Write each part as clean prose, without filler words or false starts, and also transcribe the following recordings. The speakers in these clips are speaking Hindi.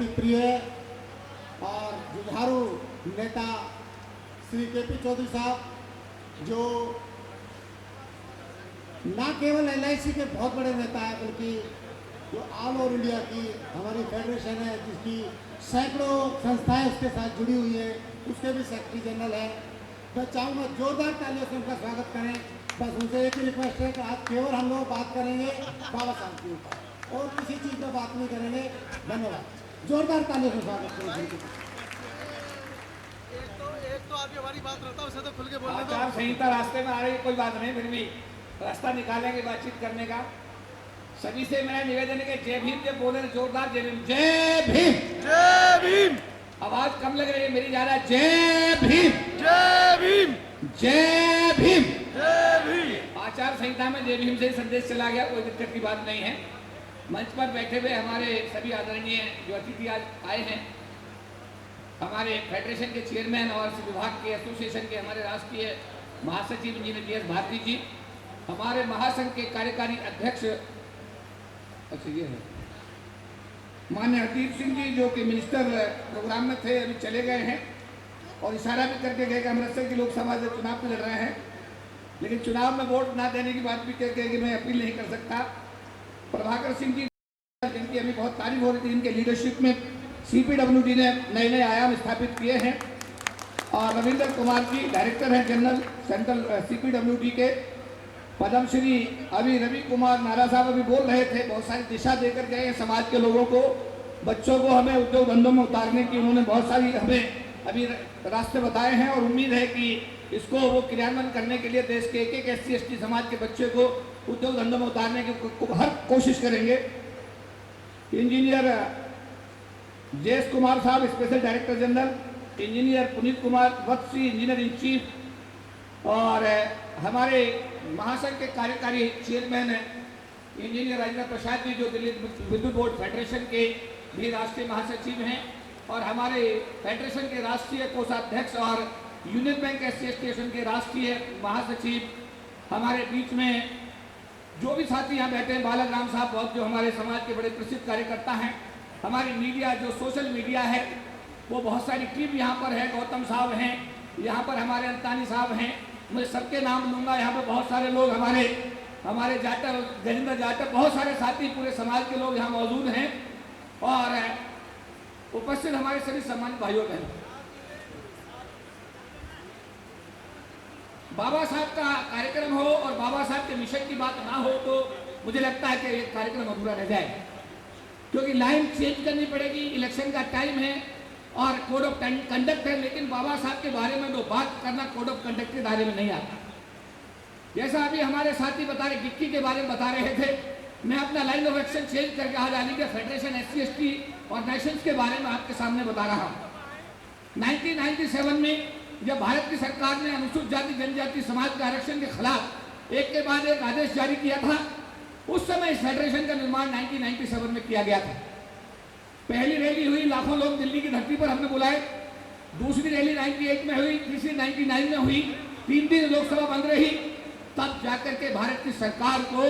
बहुत ही प्रिय और जुझारू नेता श्री केपी चौधरी साहब, जो ना केवल LIC के बहुत बड़े नेता है बल्कि जो ऑल ओवर इंडिया की हमारी फेडरेशन है, जिसकी सैकड़ों संस्थाएं उसके साथ जुड़ी हुई है, उसके भी सेक्रेटरी जनरल है। मैं चाहूँगा जोरदार तालियों से उनका स्वागत करें। बस उनसे एक ही रिक्वेस्ट है कि आज केवल हम लोग बात करेंगे बाबा साहब के ऊपर और किसी चीज़ पर बात नहीं करेंगे। धन्यवाद। जोरदार तालियों से स्वागत करें। एक तो आपकी हमारी बात रहता है, उसे तो खुल के बोलने दो। आचार संहिता रास्ते में आ रही, कोई बात नहीं, फिर भी रास्ता निकालेंगे बातचीत करने का। सभी से मेरा निवेदन है कि जय भीम जब बोले जोरदार जय भीम। जय भीम, जय भीम। आवाज कम लग रही है मेरी, जा रहा है जय भीम, जय भीम, जय भीम, जय भीम। आचार संहिता में जय भीम से ही संदेश चला गया, कोई दिक्कत की बात नहीं है। मंच पर बैठे हुए हमारे सभी आदरणीय जो अतिथि आज आए हैं, हमारे फेडरेशन के चेयरमैन और विभाग के एसोसिएशन के हमारे राष्ट्रीय महासचिव इंजीनियर DS भारती जी, हमारे महासंघ के कार्यकारी अध्यक्ष अच्छा ये है मान्य हरदीप सिंह जी, जो कि मिनिस्टर प्रोग्राम में थे, अभी चले गए हैं और इशारा भी करके गए कि अमृतसर की लोकसभा से चुनाव में लड़ रहे हैं, लेकिन चुनाव में वोट ना देने की बात भी कहते हैं कि मैं अपील नहीं कर सकता। प्रभाकर सिंह जी, जिनकी अभी बहुत तारीफ हो रही थी, इनके लीडरशिप में CPWD ने नए नए आयाम स्थापित किए हैं। और रविंद्र कुमार जी डायरेक्टर हैं जनरल सेंट्रल CPWD के। पद्मश्री अभी रवि कुमार नारा साहब अभी बोल रहे थे, बहुत सारी दिशा देकर गए हैं समाज के लोगों को, बच्चों को हमें उद्योग धंधों में उतारने की उन्होंने बहुत सारी हमें अभी रास्ते बताए हैं और उम्मीद है कि इसको वो क्रियान्वयन करने के लिए देश के एक SC ST समाज के बच्चे को उद्योग धंधों में उतारने की हर कोशिश करेंगे। इंजीनियर JS कुमार साहब special director general, engineer Puneet Kumar Vatsi engineer in chief, और हमारे महासंघ के कार्यकारी चेयरमैन इंजीनियर राजेंद्र प्रसाद जी, जो दिल्ली विद्युत बोर्ड फेडरेशन के भी राष्ट्रीय महासचिव हैं, और हमारे फेडरेशन के राष्ट्रीय कोषाध्यक्ष और यूनियन बैंक एसोसिएशन के राष्ट्रीय महासचिव। हमारे बीच में जो भी साथी यहाँ बैठे हैं, बालक राम साहब बहुत, जो हमारे समाज के बड़े प्रसिद्ध कार्यकर्ता हैं। हमारी मीडिया, जो सोशल मीडिया है, वो बहुत सारी टीम यहाँ पर है। गौतम साहब हैं यहाँ पर, हमारे अंतानी साहब हैं, मैं सबके नाम लूँगा। यहाँ पे बहुत सारे लोग हमारे जाटव, गजेंद्र जाटव, बहुत सारे साथी, पूरे समाज के लोग यहाँ मौजूद हैं। और उपस्थित हमारे सभी सम्मानित भाइयों बहन, बाबा साहब का कार्यक्रम हो और बाबा साहब के मिशन की बात ना हो तो मुझे लगता है कि ये कार्यक्रम अधूरा रह जाए, क्योंकि लाइन चेंज करनी पड़ेगी, इलेक्शन का टाइम है और कोड ऑफ कंडक्ट है, लेकिन बाबा साहब के बारे में जो बात करना कोड ऑफ कंडक्ट के दायरे में नहीं आता। जैसा अभी हमारे साथी बता रहे, गिक्की के बारे में बता रहे थे, मैं अपना लाइन ऑफ एक्शन चेंज करके आज आने के फेडरेशन SC ST ऑर्गेनाइजेशंस के बारे में आपके सामने बता रहा हूँ। 1997 में जब भारत की सरकार ने अनुसूचित जाति जनजाति समाज के आरक्षण के खिलाफ एक के बाद एक आदेश जारी किया था, उस समय इस फेडरेशन का निर्माण 1997 में किया गया था। पहली रैली हुई, लाखों लोग दिल्ली की धरती पर हमने बुलाए। दूसरी रैली 98 में हुई, तीसरी 99 में हुई, 3 दिन लोकसभा बंद रही। तब जाकर के भारत की सरकार को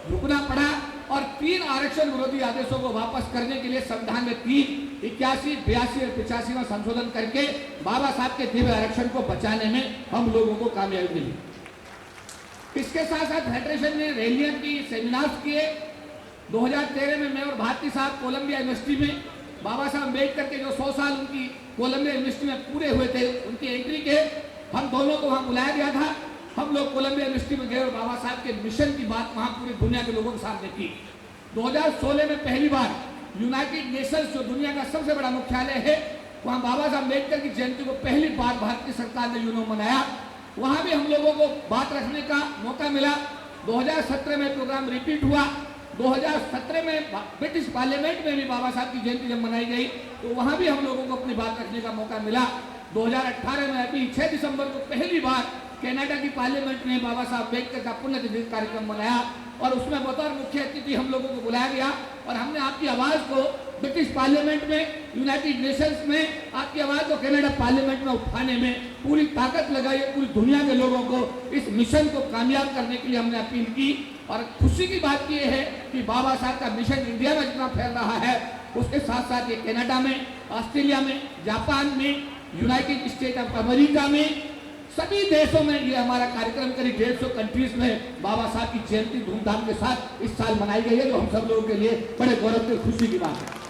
रुकना पड़ा और 3 आरक्षण विरोधी आदेशों को वापस करने के लिए संविधान में 3, 81, 82 और 85 में संशोधन करके बाबा साहब के दिव्य आरक्षण को बचाने में हम लोगों को कामयाबी मिली। इसके साथ साथ फेडरेशन ने रैलियां की, सेमिनार्स किए। 2013 में मैं और भारती साहब कोलंबिया यूनिवर्सिटी में बाबा साहब अम्बेडकर के जो 100 साल उनकी कोलंबिया यूनिवर्सिटी में पूरे हुए थे, उनकी एंट्री के, हम दोनों को वहाँ बुलाया गया था। हम लोग कोलंबिया यूनिवर्सिटी में गए और बाबा साहब के मिशन की बात वहाँ पूरी दुनिया के लोगों के सामने की। 2016 में पहली बार यूनाइटेड नेशंस, जो दुनिया का सबसे बड़ा मुख्यालय है, वहाँ बाबा साहब अम्बेडकर की जयंती को पहली बार भारत की सरकार ने यूनो मनाया। वहाँ भी हम लोगों को बात रखने का मौका मिला। 2017 में प्रोग्राम रिपीट हुआ। 2017 में ब्रिटिश पार्लियामेंट में भी बाबा साहब की जयंती जब मनाई गई तो वहाँ भी हम लोगों को अपनी बात रखने का मौका मिला। 2018 में अभी 6 दिसंबर को पहली बार कनाडा की पार्लियामेंट में बाबा साहब अम्बेडकर का पुण्यतिथि कार्यक्रम मनाया और उसमें बतौर मुख्य अतिथि हम लोगों को बुलाया गया और हमने आपकी आवाज़ को ब्रिटिश पार्लियामेंट में, यूनाइटेड नेशंस में आपकी आवाज़ को कनाडा पार्लियामेंट में उठाने में पूरी ताकत लगाई है। पूरी दुनिया के लोगों को इस मिशन को कामयाब करने के लिए हमने अपील की और खुशी की बात यह है कि बाबा साहब का मिशन इंडिया में जितना फैल रहा है, उसके साथ साथ ये कनाडा में, ऑस्ट्रेलिया में, जापान में, यूनाइटेड स्टेट ऑफ अमेरिका में, सभी देशों में ये हमारा कार्यक्रम करीब 150 कंट्रीज में बाबा साहब की जयंती धूमधाम के साथ इस साल मनाई गई है, जो हम सब लोगों के लिए बड़े गौरव की खुशी की बात है।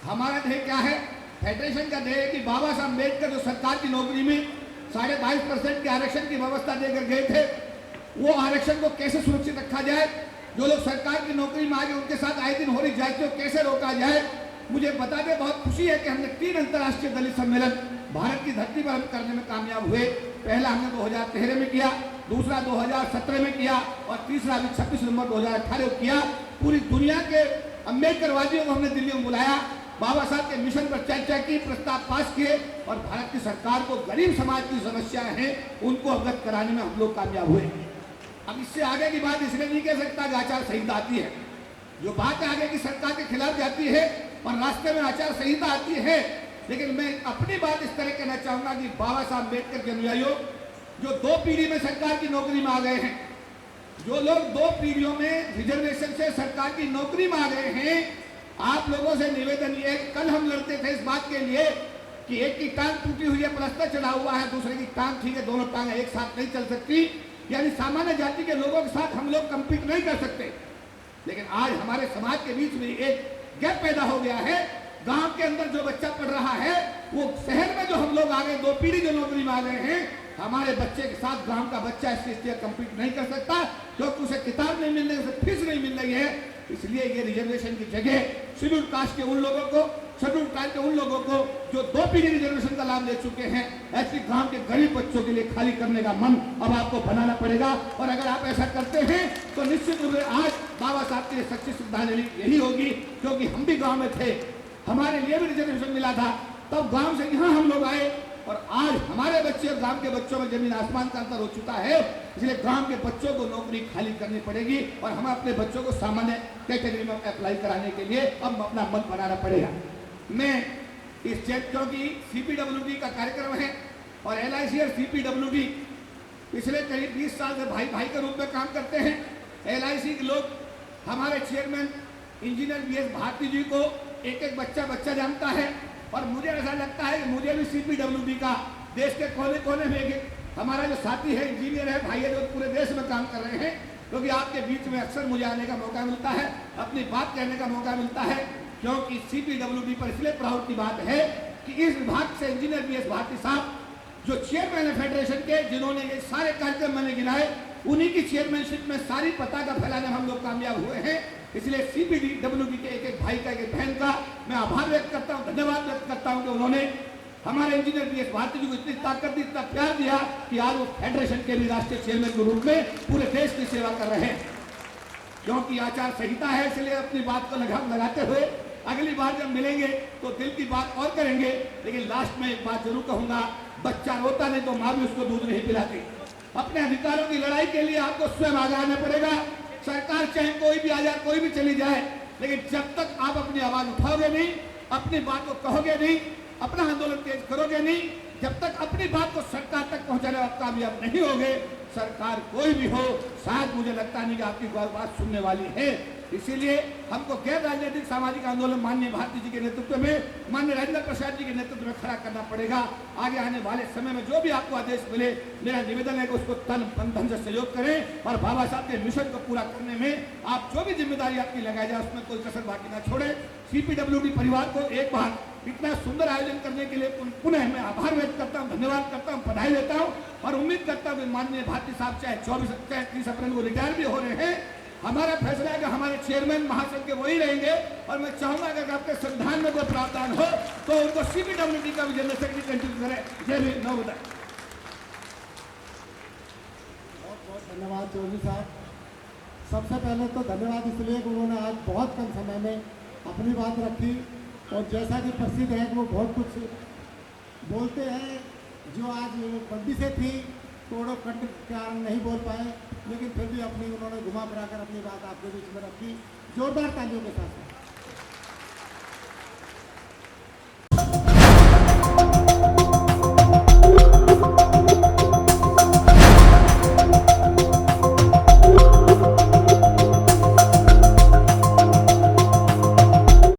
हमारा ध्येय क्या है? फेडरेशन का ध्येय है कि बाबा साहब अम्बेडकर जो सरकार की नौकरी में 22.5% के आरक्षण की व्यवस्था देकर गए थे, वो आरक्षण को कैसे सुरक्षित रखा जाए, जो लोग सरकार की नौकरी में आगे उनके साथ आए दिन हो रही जातियों को कैसे रोका जाए। मुझे बताते बहुत खुशी है कि हमने 3 अंतर्राष्ट्रीय दलित सम्मेलन भारत की धरती पर हम करने में कामयाब हुए। पहला हमने 2013 में किया, दूसरा 2017 में किया और तीसरा अभी 26 नवंबर 2018 को किया। पूरी दुनिया के अम्बेडकरवादियों को हमने दिल्ली में बुलाया, बाबा साहब के मिशन पर चर्चा की, प्रस्ताव पास किए और भारत की सरकार को गरीब समाज की समस्याएं हैं उनको अवगत कराने में हम लोग कामयाब हुए। अब इससे आगे की बात इसलिए नहीं कह सकता कि आचार संहिता आती है। जो बात आगे की सरकार के खिलाफ जाती है और रास्ते में आचार संहिता आती है, लेकिन मैं अपनी बात इस तरह कहना चाहूंगा कि बाबा साहब अम्बेडकर के अनुयायियों जो 2 पीढ़ी में सरकार की नौकरी में आ गए हैं, जो लोग 2 पीढ़ियों में रिजर्वेशन से सरकार की नौकरी में आ गए हैं, आप लोगों से निवेदन ये, कल हम लड़ते थे इस बात के लिए कि एक की टांग टूटी हुई है, प्लास्टर चढ़ा हुआ है, दूसरे की टांग ठीक है, दोनों टांगें एक साथ नहीं चल सकती, यानी सामान्य जाति के लोगों के साथ हम लोग कम्पीट नहीं कर सकते। लेकिन आज हमारे समाज के बीच में एक गैप पैदा हो गया है। गांव के अंदर जो बच्चा पढ़ रहा है, वो शहर में जो हम लोग आ गए, 2 पीढ़ी जो नौकरी में आ गए हैं, हमारे बच्चे के साथ गांव का बच्चा इससे कम्पीट नहीं कर सकता, क्योंकि उसे किताब नहीं मिल रही, उसे फीस नहीं मिल रही है। इसलिए ये रिजर्वेशन की जगह शेड्यूल कास्ट के उन लोगों को, शेड्यूल ट्राइब के उन लोगों को जो 2 पीढ़ी रिजर्वेशन का लाभ ले चुके हैं, ऐसे गांव के गरीब बच्चों के लिए खाली करने का मन अब आपको बनाना पड़ेगा। और अगर आप ऐसा करते हैं तो निश्चित रूप से आज बाबा साहब के लिए सच्ची श्रद्धांजलि यही होगी, क्योंकि हम भी गाँव में थे, हमारे लिए भी रिजर्वेशन मिला था, तब गाँव से यहाँ हम लोग आए और आज हमारे बच्चे और गांव के बच्चों में जमीन आसमान का अंतर हो चुका है। इसलिए गांव के बच्चों को नौकरी खाली करनी पड़ेगी और हमें अपने बच्चों को सामान्य कैटेगरी में अप्लाई कराने के लिए अब अपना मन बनाना पड़ेगा। मैं इस क्योंकि CPWD का कार्यक्रम है और LIC और CPWD पिछले करीब 20 साल से भाई भाई के रूप में काम करते हैं। LIC के लोग हमारे चेयरमैन इंजीनियर BS भारती जी को एक बच्चा जानता है और मुझे ऐसा लगता है कि मुझे भी CPWD का देश के कोने कोने में एक हमारा जो साथी है, इंजीनियर है, भाई है, जो पूरे देश में काम कर रहे हैं, क्योंकि आपके बीच में अक्सर मुझे आने का मौका मिलता है, अपनी बात कहने का मौका मिलता है, क्योंकि CPWD पर इसलिए प्राउड की बात है कि इस विभाग से इंजीनियर BS भारती साहब जो चेयरमैन है फेडरेशन के, जिन्होंने ये सारे कार्यक्रम मैंने गिनाए, उन्हीं की चेयरमैनशिप में सारी पताका फैलाने में हम लोग कामयाब हुए हैं। इसलिए CPWD के एक भाई का, एक बहन का मैं आभार व्यक्त करता हूँ, धन्यवाद व्यक्त करता हूँ कि उन्होंने हमारे इंजीनियर BS भारती जी को इतनी ताकत दी, इतना प्यार दिया कि आज वो फेडरेशन के भी राष्ट्रीय चेयरमैन के रूप में पूरे देश की सेवा कर रहे हैं। क्योंकि आचार संहिता है, इसलिए अपनी बात को लगाम लगाते हुए अगली बार जब मिलेंगे तो दिल की बात और करेंगे। लेकिन लास्ट में एक बात जरूर कहूंगा, बच्चा रोता नहीं तो माँ भी उसको दूध नहीं पिलाती। अपने अधिकारों की लड़ाई के लिए आपको स्वयं आगे आना पड़ेगा। सरकार चाहे कोई भी आ जाए, कोई भी चली जाए, लेकिन जब तक आप अपनी आवाज उठाओगे नहीं, अपनी बात को कहोगे नहीं, अपना आंदोलन तेज करोगे नहीं, जब तक अपनी बात को सरकार तक पहुंचाने में आप कामयाब नहीं होगे, सरकार कोई भी हो, शायद मुझे लगता नहीं कि आपकी बात सुनने वाली है। इसीलिए हमको गैर राजनीतिक सामाजिक आंदोलन माननीय भारती जी के नेतृत्व में, माननीय राजेंद्र प्रसाद जी के नेतृत्व में खड़ा करना पड़ेगा। आगे आने वाले समय में जो भी आपको आदेश मिले, मेरा निवेदन है कि उसको तन मन धन से सहयोग करें और बाबा साहब के मिशन को पूरा करने में आप जो भी जिम्मेदारी आपकी लगाई जाए उसमें कोई कसर बाकी ना छोड़े। CPWD परिवार को एक बार इतना सुंदर आयोजन करने के लिए पुनः मैं आभार व्यक्त करता हूँ, धन्यवाद करता हूँ, बधाई देता हूँ और उम्मीद करता हूँ कि माननीय भारती साहब चाहे 30 अप्रैल को रिटायर भी हो रहे हैं, हमारा फैसला है कि हमारे चेयरमैन महासंघ के वही रहेंगे और मैं चाहूंगा कि अगर आपके संविधान में कोई प्रावधान हो तो उनको CPWD का भी जनरल सेक्रेटरी कंटिन्यू करें। जय भीम, नमोदय। बहुत बहुत धन्यवाद चौधरी साहब। सबसे पहले तो धन्यवाद इसलिए कि उन्होंने आज बहुत कम समय में अपनी बात रखी और जैसा कि प्रसिद्ध है कि वो बहुत कुछ बोलते हैं, जो आज बंदी से थी तोड़ो कंठ के कारण नहीं बोल पाए, लेकिन फिर भी अपनी उन्होंने घुमा फिरा कर अपनी बात आपके बीच में रखी। जोरदार तालियों के साथ।